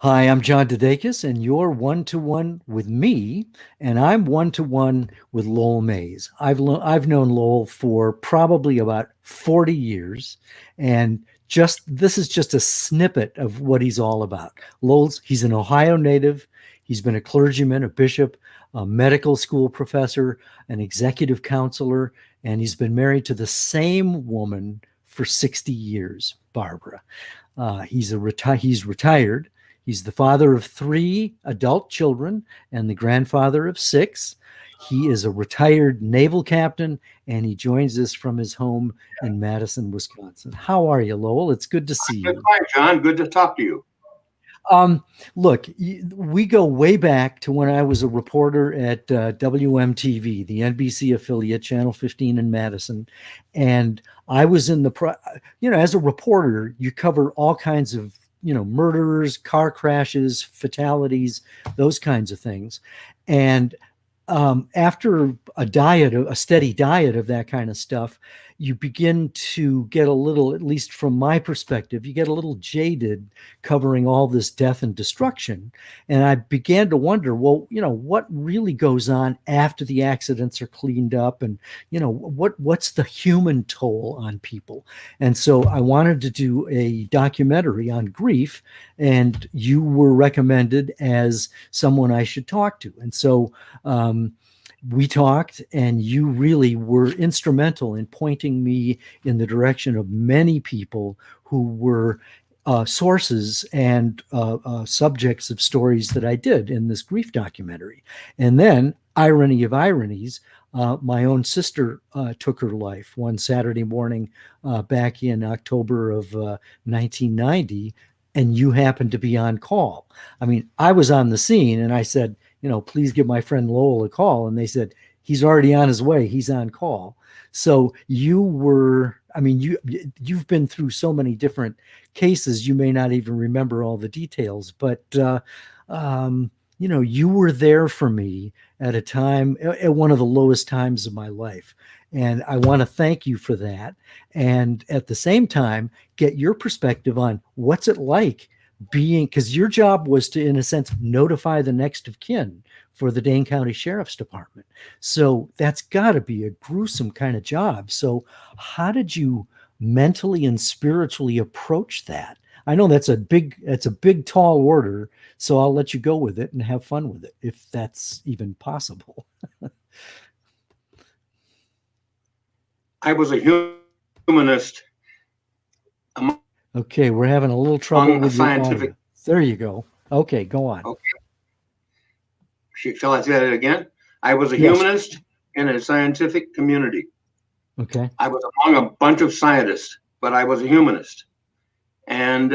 Hi, I'm John DeDakis, and you're one-to-one with me, and I'm one-to-one with Lowell Mays. I've known Lowell for probably about 40 years, and just this is just a snippet of what he's all about. He's an Ohio native. He's been a clergyman, a bishop, a medical school professor, an executive counselor, and he's been married to the same woman for 60 years, Barbara. He's retired. He's the father of 3 adult children and the grandfather of 6. He is a retired naval captain, and he joins us from his home in Madison, Wisconsin. How are you, Lowell? It's good to see I'm you. fine, John. Good to talk to you. Look, we go way back to when I was a reporter at WMTV, the NBC affiliate, Channel 15 in Madison. And I was as a reporter, you cover all kinds of, murders, car crashes, fatalities, those kinds of things. And after a steady diet of that kind of stuff, you begin to get a little, at least from my perspective, you get a little jaded covering all this death and destruction. And I began to wonder, well, what really goes on after the accidents are cleaned up, and what's the human toll on people. And so I wanted to do a documentary on grief, and you were recommended as someone I should talk to. And so we talked, and you really were instrumental in pointing me in the direction of many people who were sources and subjects of stories that I did in this grief documentary. And then, irony of ironies, my own sister took her life one Saturday morning back in October of 1990, and you happened to be on call. I mean, I was on the scene, and I said, please give my friend Lowell a call. And they said, he's already on his way. He's on call. So you've been through so many different cases, you may not even remember all the details, but, you were there for me at a time, at one of the lowest times of my life. And I want to thank you for that. And at the same time, get your perspective on what's it like because your job was to, in a sense, notify the next of kin for the Dane County Sheriff's Department. So that's got to be a gruesome kind of job. So how did you mentally and spiritually approach that? I know that's a big, tall order. So I'll let you go with it and have fun with it, if that's even possible. I was a humanist. Okay, we're having a little trouble with your scientific. audio. There you go. Okay, go on. Okay. Shall I say that again? I was a humanist in a scientific community. Okay. I was among a bunch of scientists, but I was a humanist. And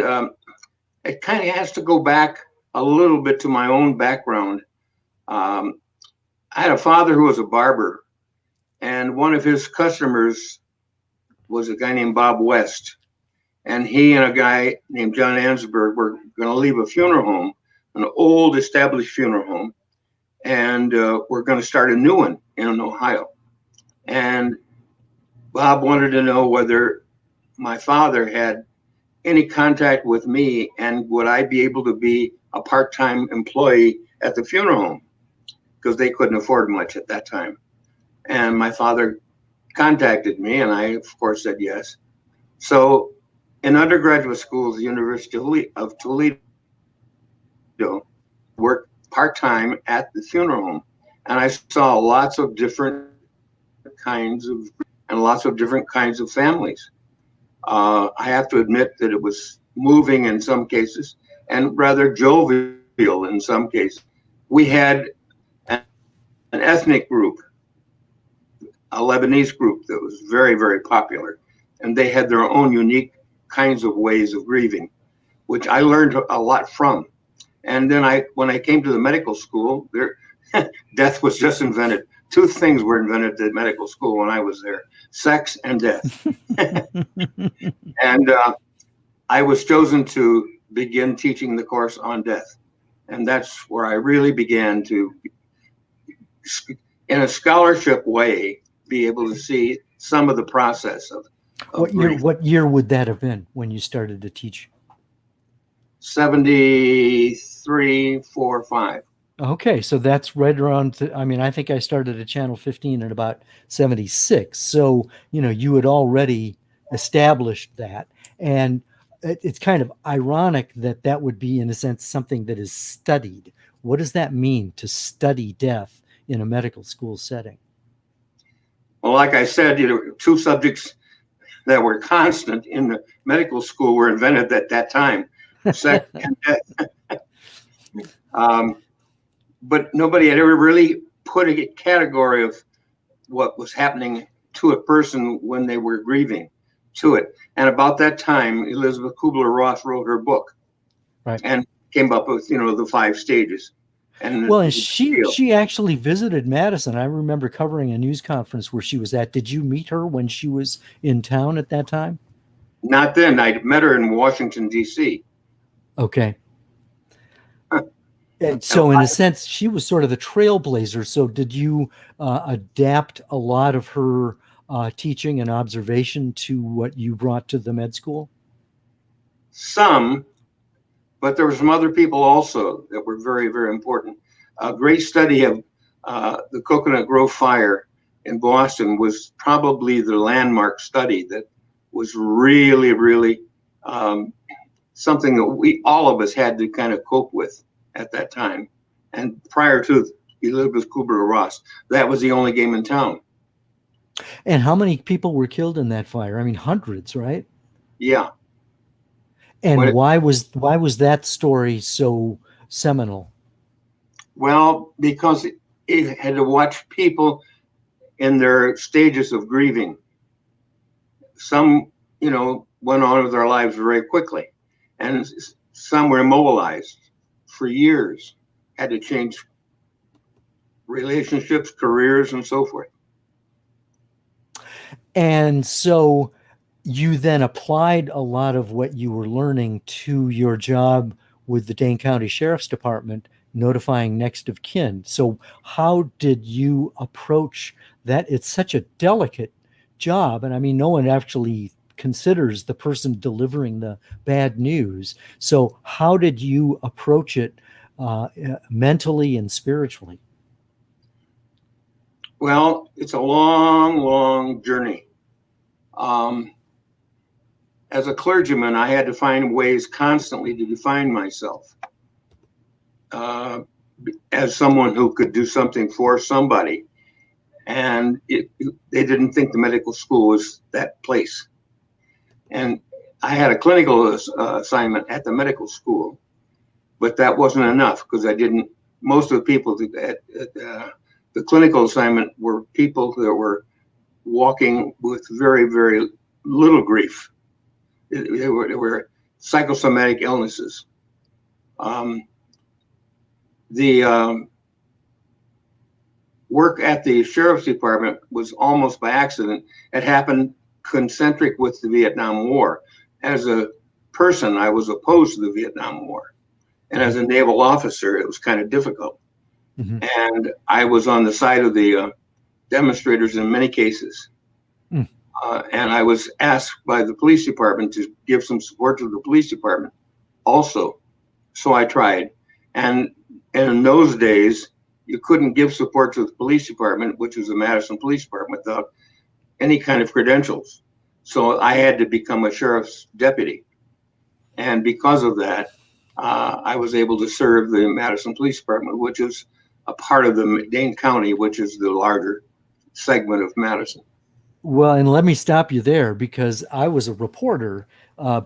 it kind of has to go back a little bit to my own background. I had a father who was a barber, and one of his customers was a guy named Bob West. And he and a guy named John Ansberg were going to leave a funeral home, an old established funeral home, and we're going to start a new one in Ohio. And Bob wanted to know whether my father had any contact with me, and would I be able to be a part-time employee at the funeral home, because they couldn't afford much at that time. And my father contacted me, and I, of course, said yes. So in undergraduate school at the University of Toledo, worked part-time at the funeral home. And I saw lots of different kinds of families. I have to admit that it was moving in some cases and rather jovial in some cases. We had an ethnic group, a Lebanese group that was very, very popular. And they had their own unique kinds of ways of grieving, which I learned a lot from. And then when I came to the medical school, death was just invented. 2 things were invented at medical school when I was there: sex and death. And I was chosen to begin teaching the course on death. And that's where I really began to, in a scholarship way, be able to see some of the process of What year would that have been when you started to teach? 73, 4, 5. Okay, so that's right around, I mean, I think I started at Channel 15 in about 76. So, you had already established that. And it's kind of ironic that that would be, in a sense, something that is studied. What does that mean to study death in a medical school setting? Well, like I said, two subjects that were constant in the medical school were invented at that time, sex and death. But nobody had ever really put a category of what was happening to a person when they were grieving to it. And about that time, Elizabeth Kubler-Ross wrote her book, Right. and came up with, the 5 stages. And Well, and she actually visited Madison. I remember covering a news conference where she was at. Did you meet her when she was in town at that time? Not then. I met her in Washington, D.C. Okay. And so, in a sense, she was sort of the trailblazer. So, did you adapt a lot of her teaching and observation to what you brought to the med school? Some, but there were some other people also that were very, very important. A great study of the Coconut Grove fire in Boston was probably the landmark study that was really, really something that all of us had to kind of cope with at that time. And prior to Elizabeth Kubler-Ross, that was the only game in town. And how many people were killed in that fire? I mean, hundreds, right? Yeah. And why was that story so seminal? Well, because it had to watch people in their stages of grieving. Some, went on with their lives very quickly, and some were immobilized for years, had to change relationships, careers, and so forth. And so you then applied a lot of what you were learning to your job with the Dane County Sheriff's Department, notifying next of kin. So how did you approach that? It's such a delicate job. And I mean, no one actually considers the person delivering the bad news. So how did you approach it mentally and spiritually? Well, it's a long, long journey. As a clergyman, I had to find ways constantly to define myself as someone who could do something for somebody. And they didn't think the medical school was that place. And I had a clinical assignment at the medical school, but that wasn't enough because most of the people at the clinical assignment were people that were walking with very, very little grief. They were psychosomatic illnesses. The work at the Sheriff's Department was almost by accident. It happened concentric with the Vietnam War. As a person, I was opposed to the Vietnam War. And as a naval officer, it was kind of difficult. Mm-hmm. And I was on the side of the demonstrators in many cases. Mm. And I was asked by the police department to give some support to the police department also. So I tried. And in those days, you couldn't give support to the police department, which was the Madison Police Department, without any kind of credentials. So I had to become a sheriff's deputy. And because of that, I was able to serve the Madison Police Department, which is a part of the Dane County, which is the larger segment of Madison. Well, and let me stop you there because I was a reporter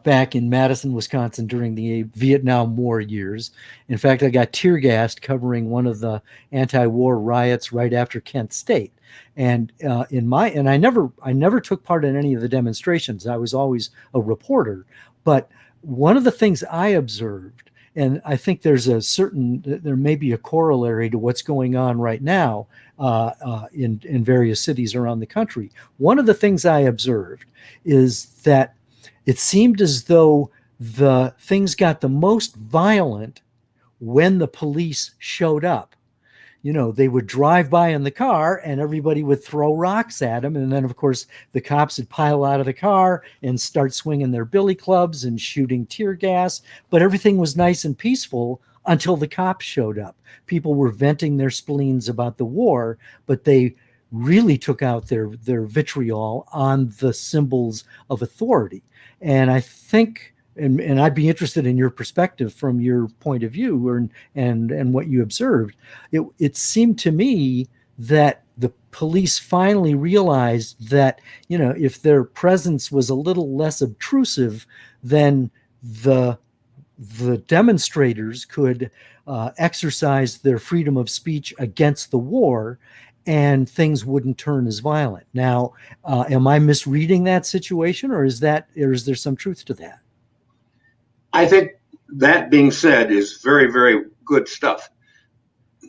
back in Madison, Wisconsin during the Vietnam War years. In fact, I got tear gassed covering one of the anti-war riots right after Kent State. And I never took part in any of the demonstrations. I was always a reporter. But one of the things I observed, and I think there may be a corollary to what's going on right now in various cities around the country. One of the things I observed is that it seemed as though the things got the most violent when the police showed up. they would drive by in the car and everybody would throw rocks at them. And then, of course, the cops would pile out of the car and start swinging their billy clubs and shooting tear gas. But everything was nice and peaceful until the cops showed up. People were venting their spleens about the war, but they really took out their vitriol on the symbols of authority. And I think, and I'd be interested in your perspective from your point of view and what you observed. It seemed to me that the police finally realized that, if their presence was a little less obtrusive, then the demonstrators could exercise their freedom of speech against the war, and things wouldn't turn as violent. Now, am I misreading that situation, or is there some truth to that? I think that being said is very, very good stuff.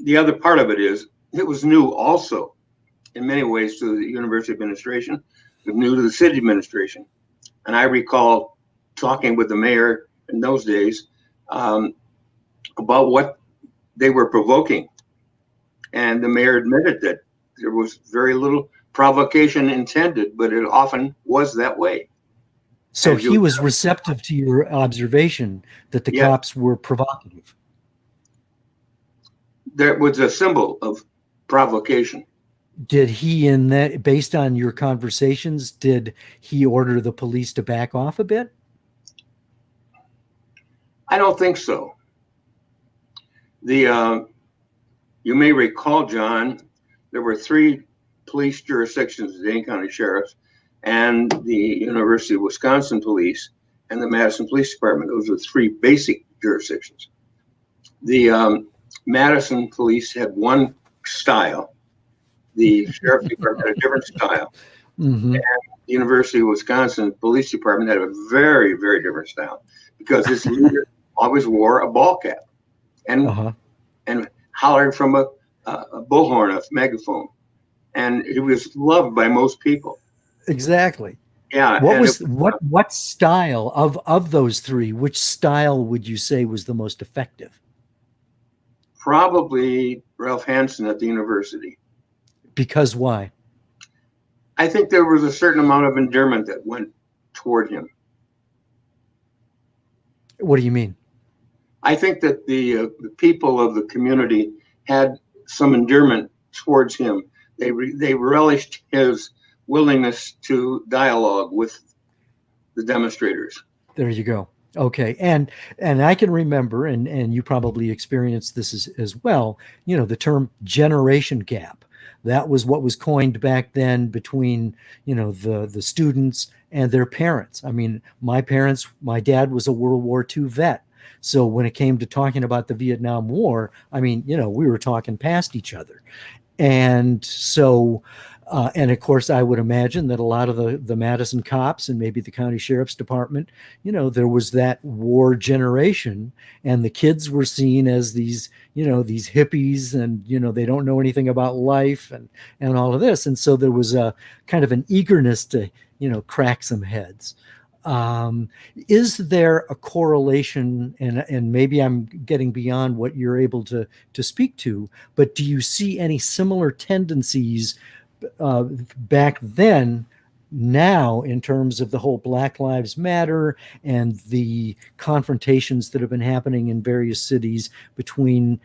The other part of it is it was new also in many ways to the university administration, it was new to the city administration. And I recall talking with the mayor in those days about what they were provoking. And the mayor admitted that there was very little provocation intended, but it often was that way. So he was receptive to your observation that the cops were provocative. There was a symbol of provocation. Did he, in that, based on your conversations, did he order the police to back off a bit? I don't think so. You may recall, John, there were 3 police jurisdictions, the Dane County Sheriff's, and the University of Wisconsin Police, and the Madison Police Department. Those are 3 basic jurisdictions. The Madison Police had one style. The Sheriff's Department had a different style. Mm-hmm. And the University of Wisconsin Police Department had a very, very different style, because its leader always wore a ball cap and hollered from a bullhorn, a megaphone. And he was loved by most people. Exactly. Yeah. What style of those 3, which style would you say was the most effective? Probably Ralph Hansen at the university. Because why? I think there was a certain amount of endearment that went toward him. What do you mean? I think that the people of the community had some endearment towards him. They relished his willingness to dialogue with the demonstrators. There you go. Okay. And I can remember, and you probably experienced this as well, the term generation gap. That was what was coined back then between, the students and their parents. I mean, my dad was a World War II vet. So when it came to talking about the Vietnam War, I mean, we were talking past each other. And so, and of course, I would imagine that a lot of the Madison cops and maybe the county sheriff's department, there was that war generation, and the kids were seen as these hippies, and, they don't know anything about life and all of this. And so there was a kind of an eagerness to, crack some heads. Is there a correlation, and maybe I'm getting beyond what you're able to speak to, but do you see any similar tendencies back then, now, in terms of the whole Black Lives Matter and the confrontations that have been happening in various cities between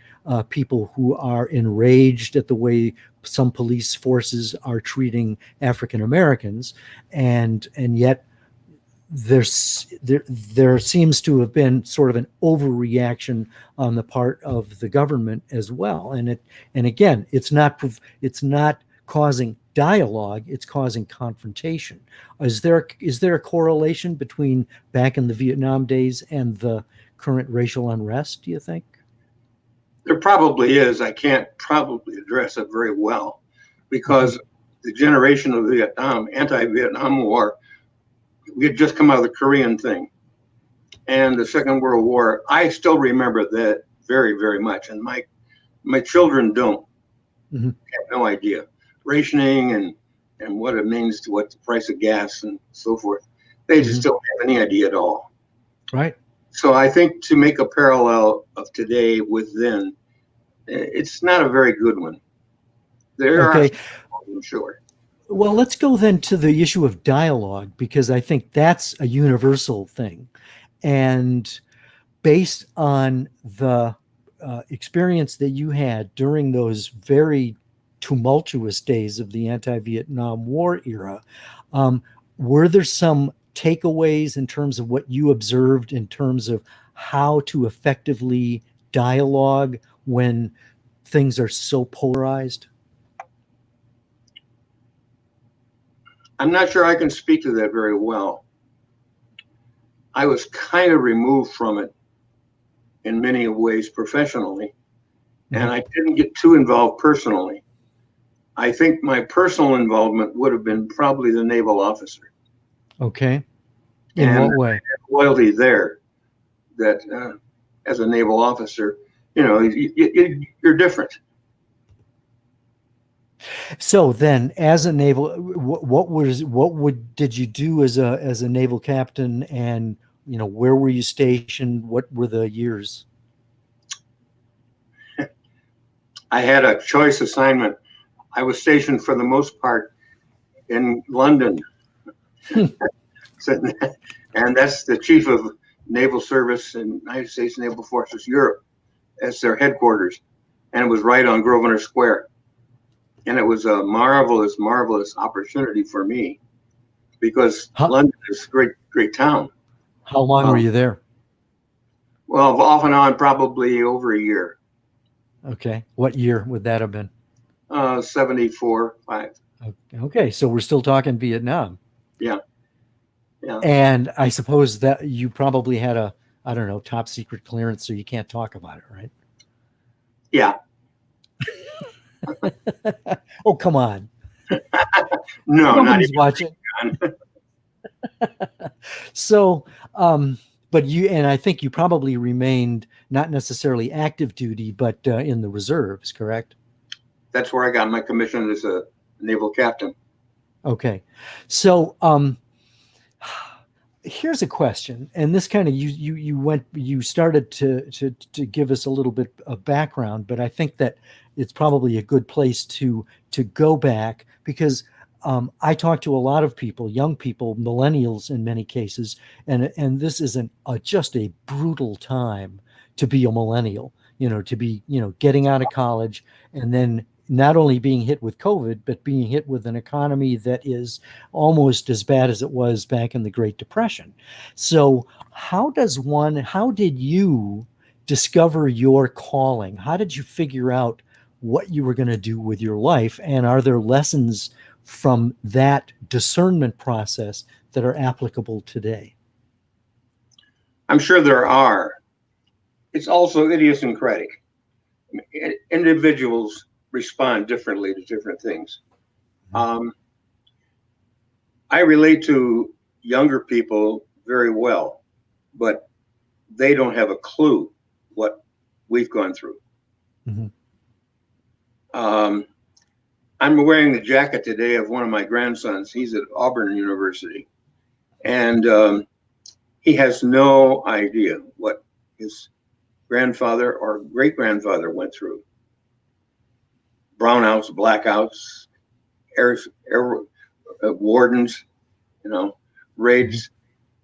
people who are enraged at the way some police forces are treating African Americans, and yet there seems to have been sort of an overreaction on the part of the government as well. And again, it's not causing dialogue, it's causing confrontation. Is there a correlation between back in the Vietnam days and the current racial unrest, do you think? There probably is. I can't probably address it very well, because the generation of Vietnam, anti-Vietnam War, we had just come out of the Korean thing and the Second World War. I still remember that very, very much. And my children don't. Mm-hmm. Have no idea. Rationing and what it means to what the price of gas and so forth. They just don't have any idea at all. Right. So I think to make a parallel of today with then, it's not a very good one. There are, Okay. I'm sure. Well, let's go then to the issue of dialogue, because I think that's a universal thing. And based on the experience that you had during those very tumultuous days of the anti-Vietnam War era, um, were there some takeaways in terms of what you observed in terms of how to effectively dialogue when things are so polarized? I'm not sure I can speak to that very well. I was kind of removed from it in many ways professionally, and I didn't get too involved personally. I think my personal involvement would have been probably the naval officer. Okay. In And what way? loyalty there, that as a naval officer, you're different. So then, as a naval, did you do as a naval captain, and where were you stationed? What were the years? I had a choice assignment. I was stationed for the most part in London. And that's the chief of naval service in United States Naval Forces Europe. That's their headquarters. And it was right on Grosvenor Square. And it was a marvelous, marvelous opportunity for me, because London is a great, great town. How long were you there? Well, off and on, probably over a year. Okay. What year would that have been? 74, 5. Okay. So we're still talking Vietnam. Yeah. Yeah. And I suppose that you probably had a, I don't know, top secret clearance, so you can't talk about it, right? Yeah. Oh, come on. No, Nobody's watching. So, but I think you probably remained not necessarily active duty, but in the reserves, correct? That's where I got my commission as a naval captain. Okay. So, here's a question, and this kind of you started to give us a little bit of background, but I think that it's probably a good place to go back, because I talk to a lot of people, young people, millennials in many cases, and this is just a brutal time to be a millennial. To be getting out of college, and then not only being hit with COVID, but being hit with an economy that is almost as bad as it was back in the Great Depression. So how did you discover your calling? How did you figure out what you were going to do with your life? And are there lessons from that discernment process that are applicable today? I'm sure there are. It's also idiosyncratic. Individuals respond differently to different things. I relate to younger people very well, but they don't have a clue what we've gone through. Mm-hmm. I'm wearing the jacket today of one of my grandsons. He's at Auburn University, and he has no idea what his grandfather or great-grandfather went through. Brownouts, blackouts, air wardens, raids.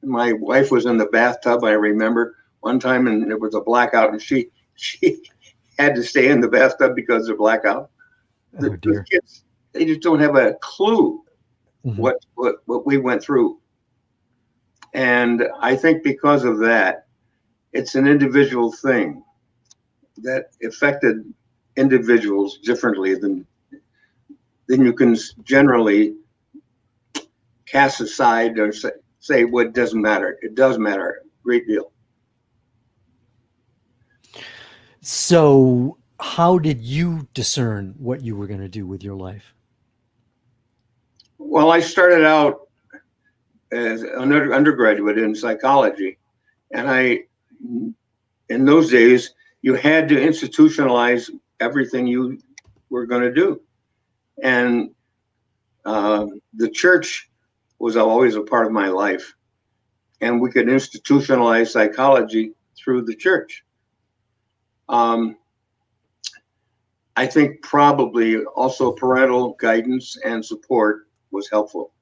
My wife was in the bathtub, I remember one time, and there was a blackout, and she had to stay in the bathtub because of blackout. The kids, they just don't have a clue what we went through. And I think because of that, it's an individual thing that affected individuals differently than you can generally cast aside or say, well, it doesn't matter. It does matter a great deal. So how did you discern what you were going to do with your life? Well, I started out as an undergraduate in psychology, and in those days, you had to institutionalize everything you were going to do. And the church was always a part of my life. And we could institutionalize psychology through the church. I think probably also parental guidance and support was helpful.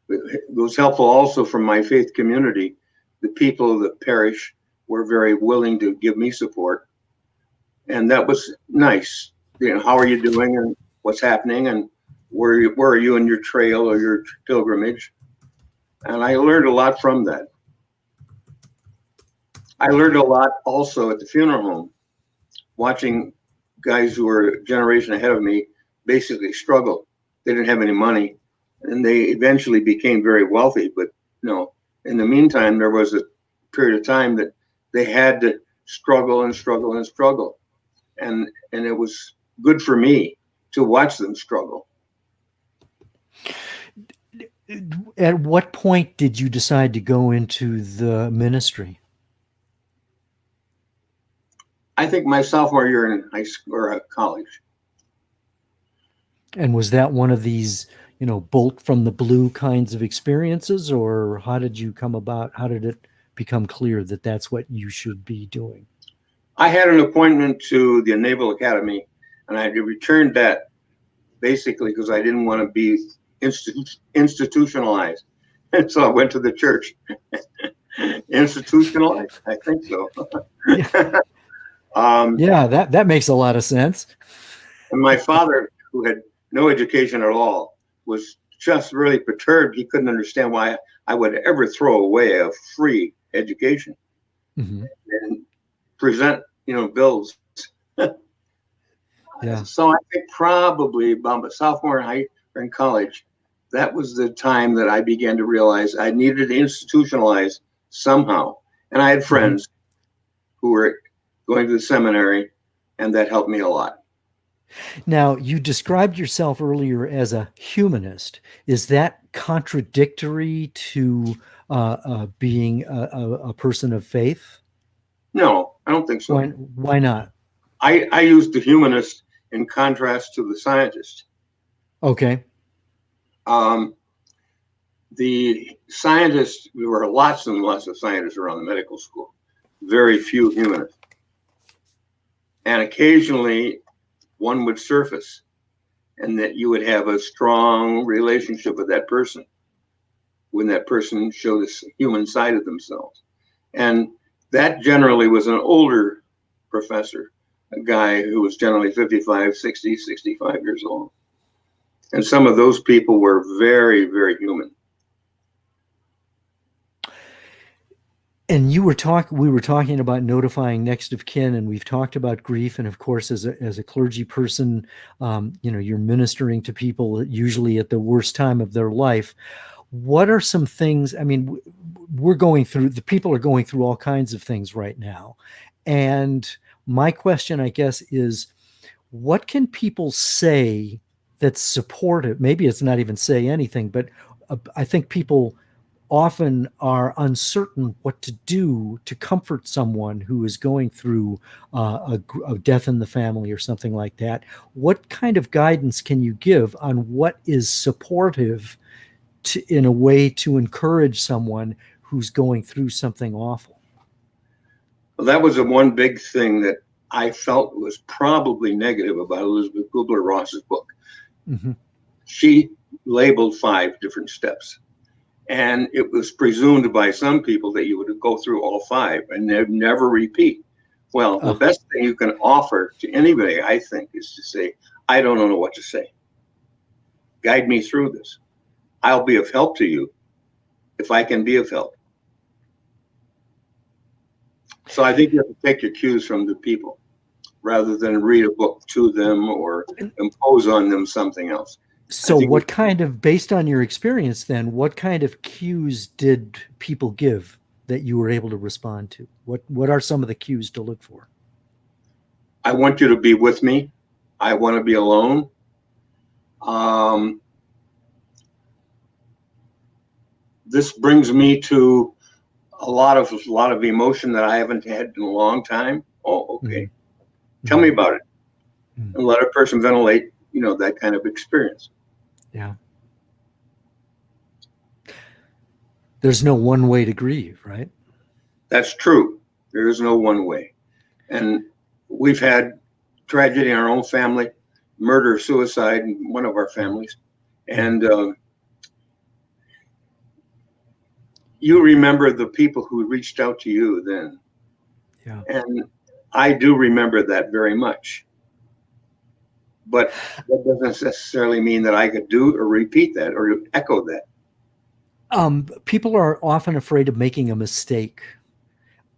It was helpful also from my faith community. The people of the parish were very willing to give me support, and that was nice. You know, how are you doing, and what's happening, and where are you in your trail or your pilgrimage? And I learned a lot from that. I learned a lot also at the funeral home, watching guys who were a generation ahead of me basically struggle. They didn't have any money, and they eventually became very wealthy. But in the meantime, there was a period of time that they had to struggle and struggle and struggle, and it was good for me to watch them struggle. At what point did you decide to go into the ministry? I think my sophomore year in high school or college. And was that one of these, bolt from the blue kinds of experiences, or how did you come about? How did it become clear that that's what you should be doing? I had an appointment to the Naval Academy, and I returned that basically because I didn't want to be institutionalized. And so I went to the church. Institutionalized? I think so. Yeah, that makes a lot of sense. And my father, who had no education at all, was just really perturbed. He couldn't understand why I would ever throw away a free education and present, bills. Yeah. So I think probably about sophomore in college, that was the time that I began to realize I needed to institutionalize somehow. And I had friends who were going to the seminary, and that helped me a lot. Now, you described yourself earlier as a humanist. Is that contradictory to being a person of faith? No, I don't think so. Why not? I used the humanist in contrast to the scientist. Okay. The scientists, there were lots and lots of scientists around the medical school, very few humanists. And occasionally one would surface, and that you would have a strong relationship with that person when that person showed a human side of themselves. And that generally was an older professor, a guy who was generally 55, 60, 65 years old. And some of those people were very, very human. And we were talking about notifying next of kin, and we've talked about grief. And of course, as a clergy person, you're ministering to people usually at the worst time of their life. What are some things? I mean, the people are going through all kinds of things right now. And my question, I guess, is what can people say that's supportive? Maybe it's not even say anything, but I think people often are uncertain what to do to comfort someone who is going through a death in the family or something like that. What kind of guidance can you give on what is supportive in a way to encourage someone who's going through something awful? Well, that was the one big thing that I felt was probably negative about Elizabeth Kubler-Ross's book. She labeled 5 different steps. And it was presumed by some people that you would go through all 5 and they'd never repeat. Well, the best thing you can offer to anybody, I think, is to say, I don't know what to say. Guide me through this. I'll be of help to you if I can be of help. So I think you have to take your cues from the people rather than read a book to them or impose on them something else. So based on your experience then, what kind of cues did people give that you were able to respond to? What are some of the cues to look for? I want you to be with me. I want to be alone. This brings me to a lot of emotion that I haven't had in a long time. Oh, okay. Tell me about it. And let a person ventilate, that kind of experience. Yeah. There's no one way to grieve, right? That's true. There is no one way. And we've had tragedy in our own family, murder, suicide in one of our families. And you remember the people who reached out to you then. Yeah. And I do remember that very much. But that doesn't necessarily mean that I could do or repeat that or echo that. People are often afraid of making a mistake.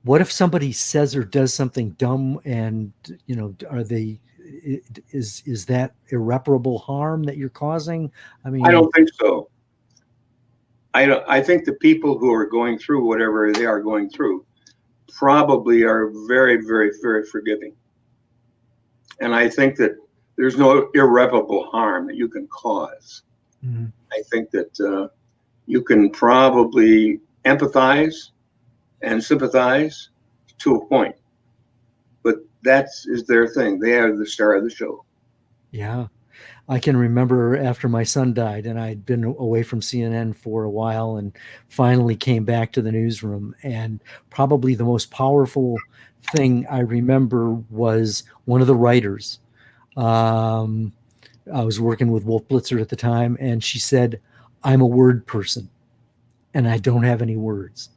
What if somebody says or does something dumb, and is that irreparable harm that you're causing? I mean, I don't think so. I think the people who are going through whatever they are going through probably are very, very, very forgiving. And I think that there's no irreparable harm that you can cause. mm-hmm. I think that you can probably empathize and sympathize to a point, but that is their thing. They are the star of the show. Yeah. I can remember after my son died, and I'd been away from CNN for a while and finally came back to the newsroom. And probably the most powerful thing I remember was one of the writers. I was working with Wolf Blitzer at the time, and she said, "I'm a word person and I don't have any words."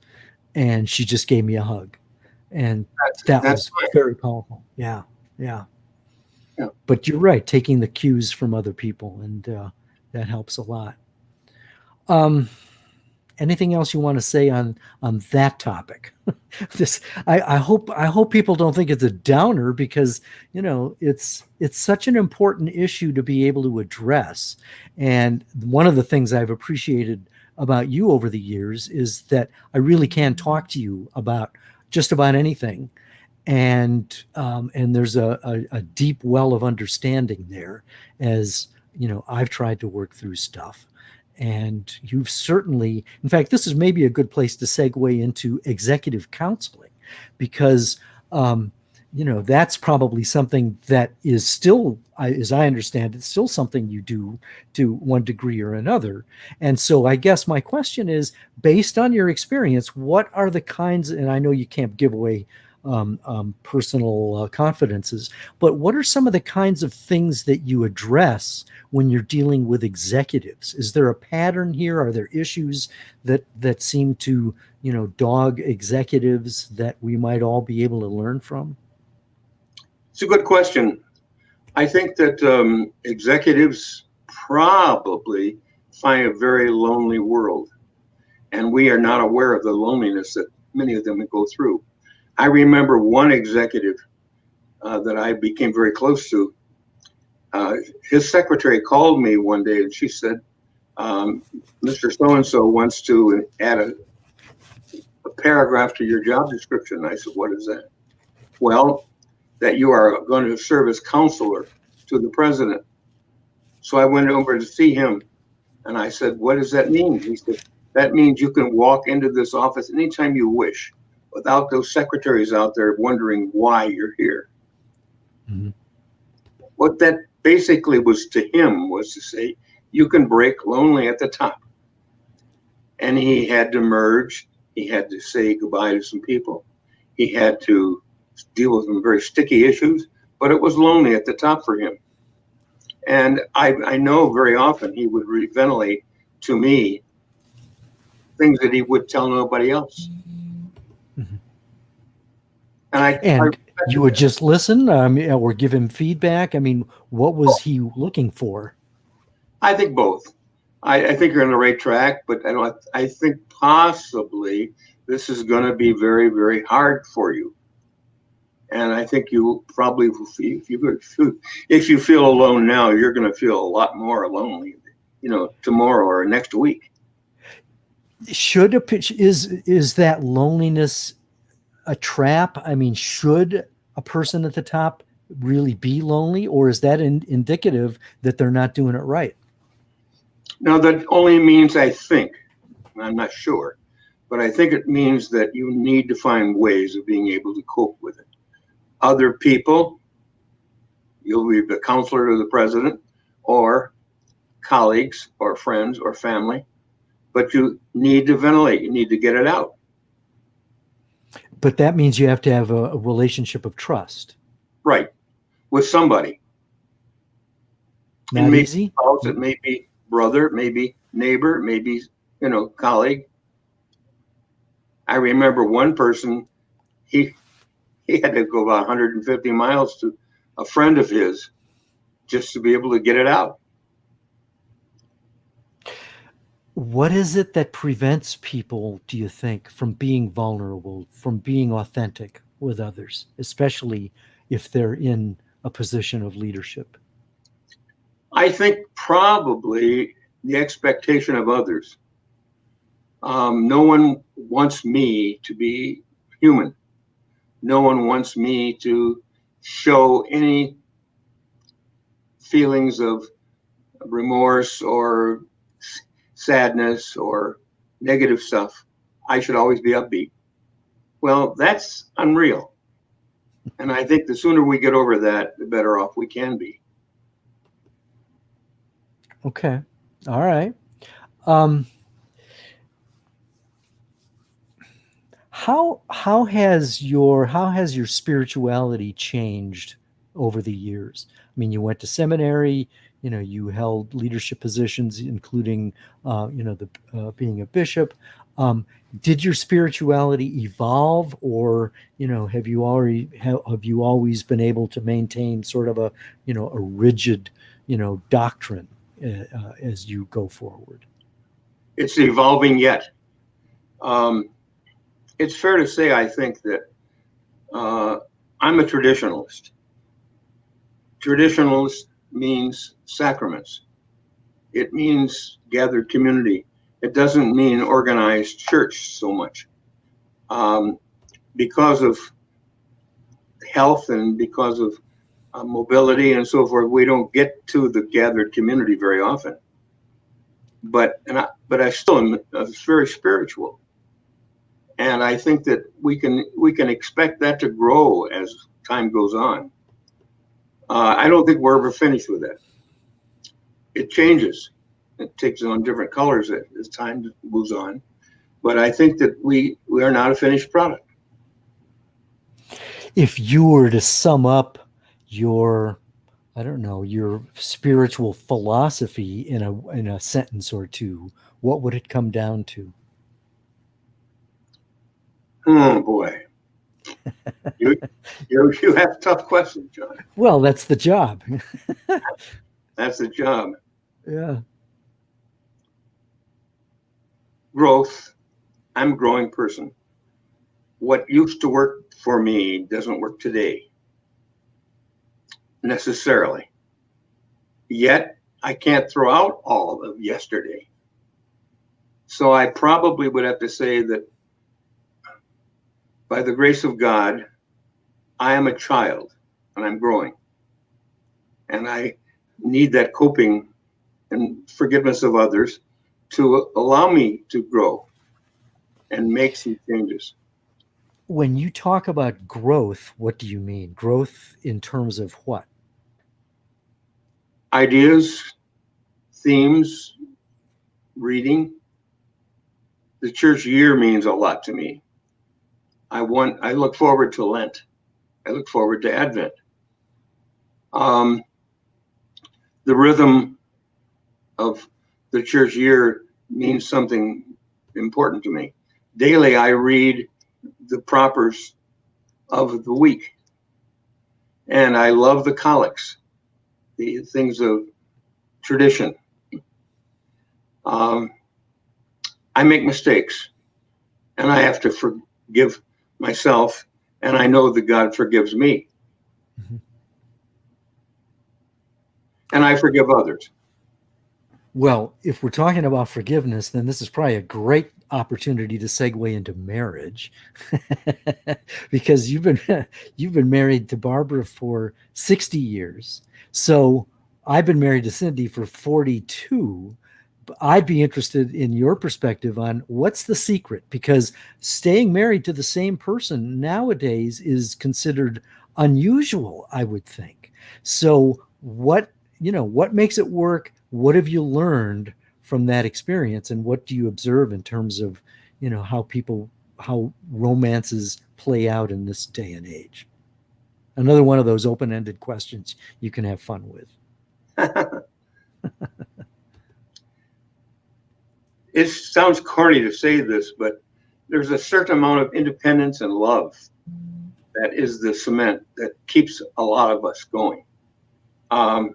And she just gave me a hug. And that was very powerful. Yeah. Yeah. Yeah. But you're right, taking the cues from other people, and that helps a lot. Anything else you want to say on that topic? I hope people don't think it's a downer, because it's such an important issue to be able to address. And one of the things I've appreciated about you over the years is that I really can talk to you about just about anything. And there's a deep well of understanding there, as I've tried to work through stuff. And you've certainly, in fact, this is maybe a good place to segue into executive counseling, because that's probably something that is still, as I understand it, still something you do to one degree or another. And so I guess my question is, based on your experience, what are the kinds, and I know you can't give away personal confidences, but what are some of the kinds of things that you address when you're dealing with executives? Is there a pattern here? Are there issues that seem to dog executives that we might all be able to learn from? It's a good question. I think that executives probably find a very lonely world, and we are not aware of the loneliness that many of them go through. I remember one executive that I became very close to. His secretary called me one day and she said, "Mr. So-and-so wants to add a paragraph to your job description." I said, "What is that?" "Well, that you are going to serve as counselor to the president." So I went over to see him and I said, "What does that mean?" He said, "That means you can walk into this office anytime you wish, without those secretaries out there wondering why you're here." Mm-hmm. What that basically was to him was to say, you can break lonely at the top. And he had to merge. He had to say goodbye to some people. He had to deal with some very sticky issues, but it was lonely at the top for him. And I know very often he would ventilate to me things that he would tell nobody else. Mm-hmm. And you would just listen, or give him feedback? I mean, what was he looking for? I think both. I think you're on the right track, but I think possibly this is going to be very, very hard for you. And I think you probably, if you feel alone now, you're going to feel a lot more lonely, tomorrow or next week. Is that loneliness a trap? I mean, should a person at the top really be lonely, or is that indicative that they're not doing it right? Now, that only means, I think, I'm not sure, but I think it means that you need to find ways of being able to cope with it. Other people, you'll be the counselor to the president, or colleagues, or friends, or family, but you need to ventilate. You need to get it out. But that means you have to have a relationship of trust. Right. with somebody. Not easy. Spouse, it may be brother, maybe neighbor, maybe, colleague. I remember one person, he had to go about 150 miles to a friend of his just to be able to get it out. What is it that prevents people, do you think, from being vulnerable, from being authentic with others, especially if they're in a position of leadership? I think probably the expectation of others. No one wants me to be human. No one wants me to show any feelings of remorse or sadness or negative stuff. I should always be upbeat. Well, that's unreal. And I think the sooner we get over that, the better off we can be. Okay. All right. How has your spirituality changed over the years? I mean, you went to seminary, you held leadership positions, including, being a bishop. Did your spirituality evolve, or have you always been able to maintain sort of a rigid doctrine as you go forward? It's evolving yet. It's fair to say, I think, that I'm a traditionalist. Traditionalist means sacraments. It means gathered community. It doesn't mean organized church so much. Because of health and because of mobility and so forth, we don't get to the gathered community very often. But I still am very spiritual. And I think that we can expect that to grow as time goes on. I don't think we're ever finished with that. It changes. It takes on different colors as time moves on. But I think that we are not a finished product. If you were to sum up your spiritual philosophy in a sentence or two, what would it come down to? Oh boy, you have tough questions, John. Well, that's the job. That's the job. Yeah. Growth. I'm a growing person. What used to work for me doesn't work today, necessarily. Yet I can't throw out all of yesterday. So I probably would have to say that by the grace of God, I am a child and I'm growing. And I need that coping and forgiveness of others to allow me to grow and make some changes. When you talk about growth, what do you mean? Growth in terms of what? Ideas, themes, reading. The church year means a lot to me. I look forward to Lent. I look forward to Advent. The rhythm of the church year means something important to me. Daily, I read the propers of the week. And I love the collects, the things of tradition. I make mistakes, and I have to forgive myself, and I know that God forgives me. Mm-hmm. And I forgive others. Well, if we're talking about forgiveness, then this is probably a great opportunity to segue into marriage, because you've been married to Barbara for 60 years. So I've been married to Cindy for 42. I'd be interested in your perspective on what's the secret, because staying married to the same person nowadays is considered unusual, I would think. So what makes it work? What have you learned from that experience, and what do you observe in terms of, how romances play out in this day and age? Another one of those open-ended questions you can have fun with. It sounds corny to say this, but there's a certain amount of independence and love that is the cement that keeps a lot of us going. I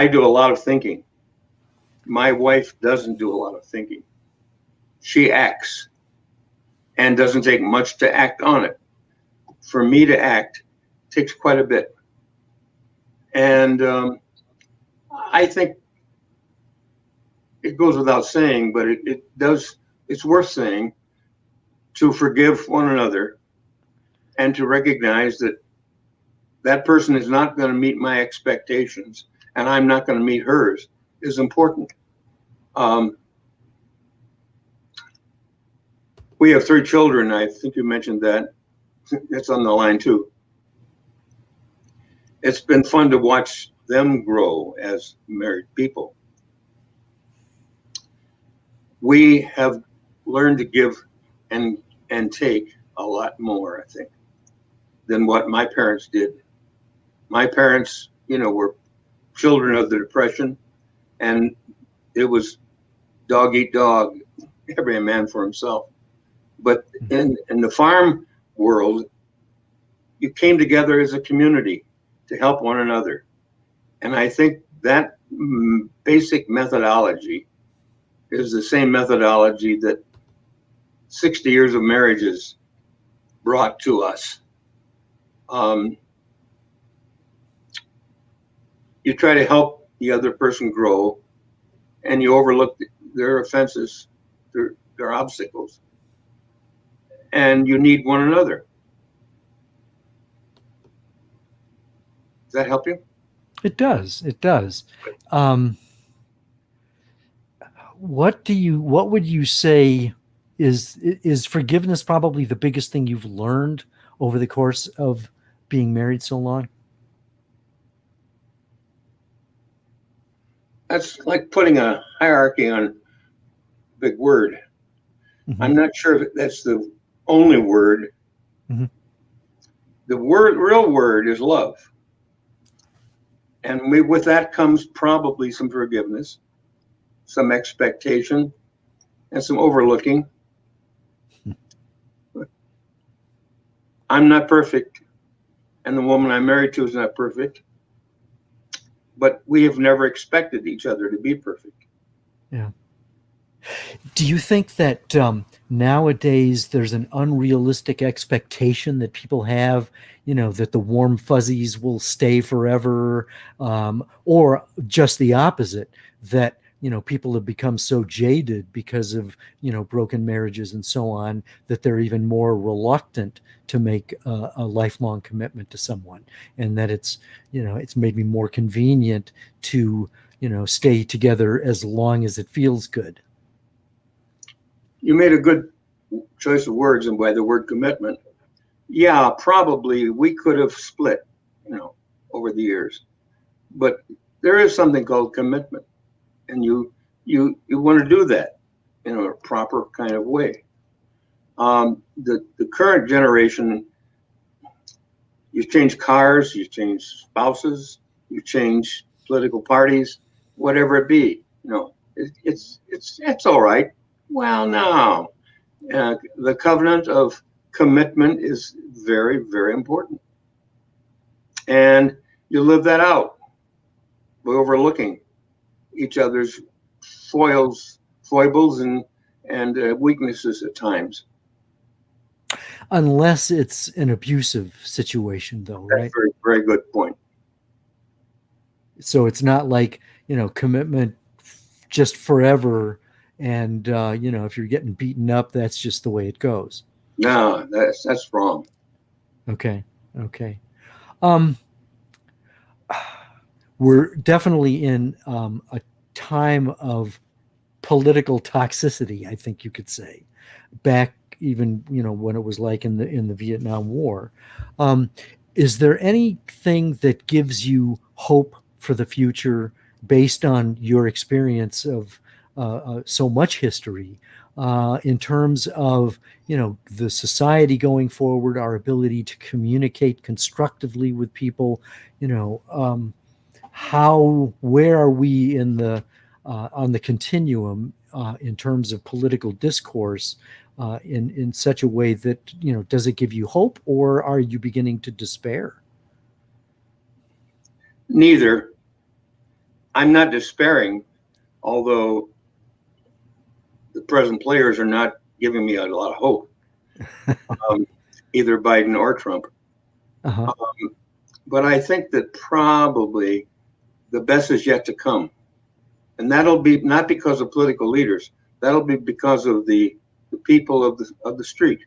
do a lot of thinking. My wife doesn't do a lot of thinking. She acts, and doesn't take much to act on it. For me to act takes quite a bit. And I think it goes without saying, but it's worth saying, to forgive one another and to recognize that that person is not going to meet my expectations and I'm not going to meet hers is important. We have 3 children. I think you mentioned that. It's on the line too. It's been fun to watch them grow as married people. We have learned to give and take a lot more, I think, than what my parents did. My parents, were children of the Depression, and it was dog eat dog, every man for himself. But in the farm world, you came together as a community to help one another. And I think that basic methodology is the same methodology that 60 years of marriages brought to us. You try to help the other person grow, and you overlook their offenses, their obstacles, and you need one another. Does that help you? It does. It does. What would you say is forgiveness probably the biggest thing you've learned over the course of being married so long? That's like putting a hierarchy on a big word. Mm-hmm. I'm not sure if that's the only word. Mm-hmm. The real word is love. And with that comes probably some forgiveness, some expectation, and some overlooking. I'm not perfect, and the woman I'm married to is not perfect, but we have never expected each other to be perfect. Yeah. Do you think that nowadays there's an unrealistic expectation that people have, that the warm fuzzies will stay forever, or just the opposite, that people have become so jaded because of broken marriages and so on, that they're even more reluctant to make a lifelong commitment to someone, and that it's maybe more convenient to stay together as long as it feels good? You made a good choice of words, and by the word commitment, yeah, probably we could have split, over the years, but there is something called commitment, and you want to do that in a proper kind of way. The current generation, you change cars, you change spouses, you change political parties, whatever it be, it's all right. Well, no, the covenant of commitment is very, very important. And you live that out by overlooking each other's foibles and weaknesses at times. Unless it's an abusive situation, though, right? That's a very, very good point. So it's not like, commitment just forever. And, if you're getting beaten up, that's just the way it goes. No, that's wrong. Okay. We're definitely in a time of political toxicity, I think you could say, back even, when it was like in the Vietnam War. Is there anything that gives you hope for the future based on your experience of so much history, in terms of, the society going forward, our ability to communicate constructively with people, where are we in the on the continuum in terms of political discourse in such a way that, does it give you hope, or are you beginning to despair? Neither. I'm not despairing, although the present players are not giving me a lot of hope, either Biden or Trump. Uh-huh. But I think that probably the best is yet to come. And that'll be not because of political leaders. That'll be because of the people of the street.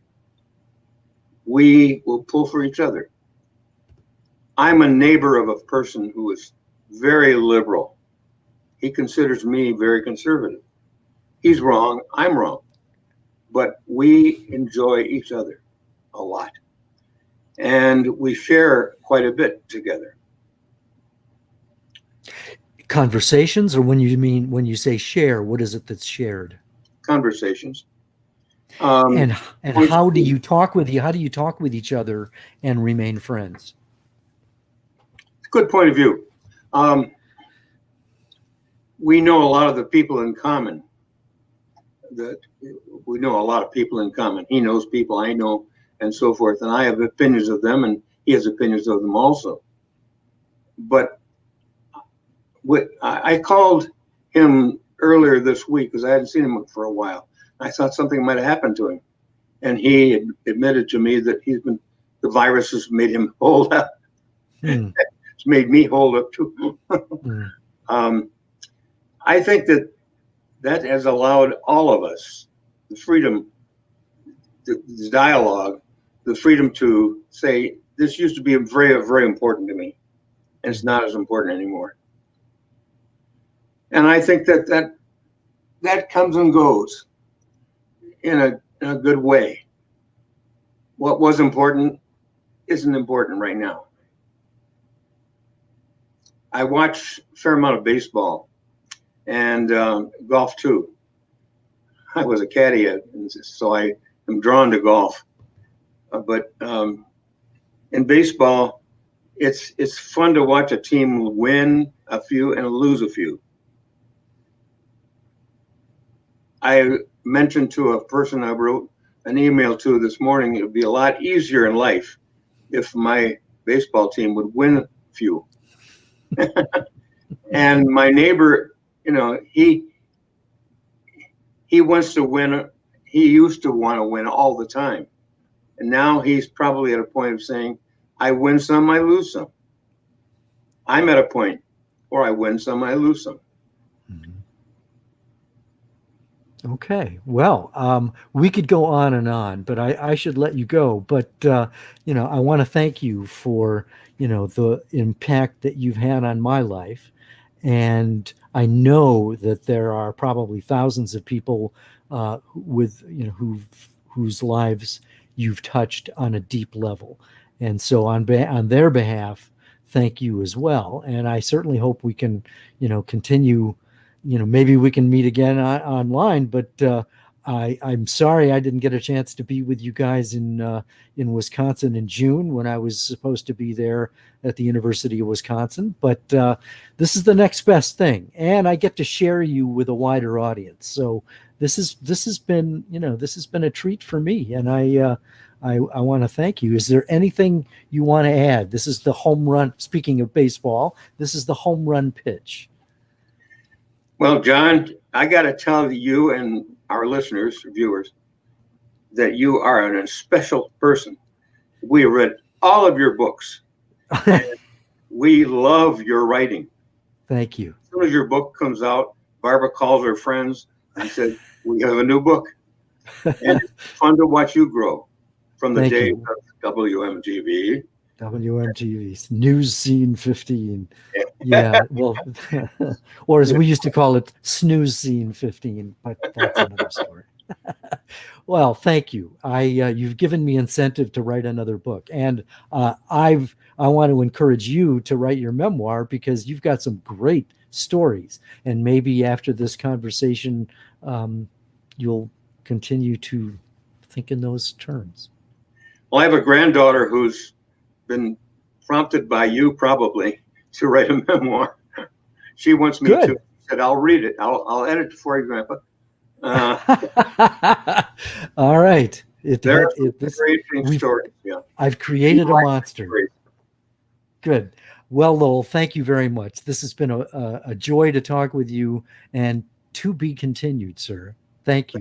We will pull for each other. I'm a neighbor of a person who is very liberal. He considers me very conservative. He's wrong, I'm wrong. But we enjoy each other a lot. And we share quite a bit together. Conversations, or when you say share, what is it that's shared? Conversations. And how do you talk with each other and remain friends? Good point of view. We know a lot of the people in common. We know a lot of people in common. He knows people I know, and so forth. And I have opinions of them, and he has opinions of them also. But I called him earlier this week because I hadn't seen him for a while. I thought something might have happened to him, and he admitted to me that the virus has made him hold up. It's made me hold up too. I think that has allowed all of us the freedom, the dialogue, the freedom to say, this used to be very, very important to me, and it's not as important anymore. And I think that comes and goes in a good way. What was important isn't important right now. I watch a fair amount of baseball and golf too. I was a caddy, so I am drawn to golf. But in baseball, it's fun to watch a team win a few and lose a few. I mentioned to a person I wrote an email to this morning, it would be a lot easier in life if my baseball team would win a few. And my neighbor, he wants to win. He used to want to win all the time. And now he's probably at a point of saying, I win some, I lose some. I'm at a point where I win some, I lose some. Okay. Well, we could go on, but I should let you go. But, I want to thank you for, the impact that you've had on my life. And I know that there are probably thousands of people whose lives you've touched on a deep level. And so on their behalf, thank you as well. And I certainly hope we can, continue. Maybe we can meet again online, but I'm sorry I didn't get a chance to be with you guys in Wisconsin in June when I was supposed to be there at the University of Wisconsin. But this is the next best thing, and I get to share you with a wider audience. So this has been a treat for me, and I want to thank you. Is there anything you want to add? This is the home run. Speaking of baseball, this is the home run pitch. Well, John, I got to tell you and our listeners, viewers, that you are a special person. We read all of your books. And we love your writing. Thank you. As soon as your book comes out, Barbara calls her friends and said, we have a new book. And it's fun to watch you grow from the days of WMTV. WMTV, News Scene 15. Yeah, well, or as we used to call it, Snooze Scene 15, but that's another story. Well, thank you. You've given me incentive to write another book, and I want to encourage you to write your memoir because you've got some great stories, and maybe after this conversation, you'll continue to think in those terms. Well, I have a granddaughter who's been prompted by you probably to write a memoir. She wants me Good. to. Said, I'll read it. I'll edit it for you, Grandpa. All right. Very interesting stories. Yeah. I've created a monster. Good. Well, Lowell, thank you very much. This has been a joy to talk with you, and to be continued, sir. Thank you.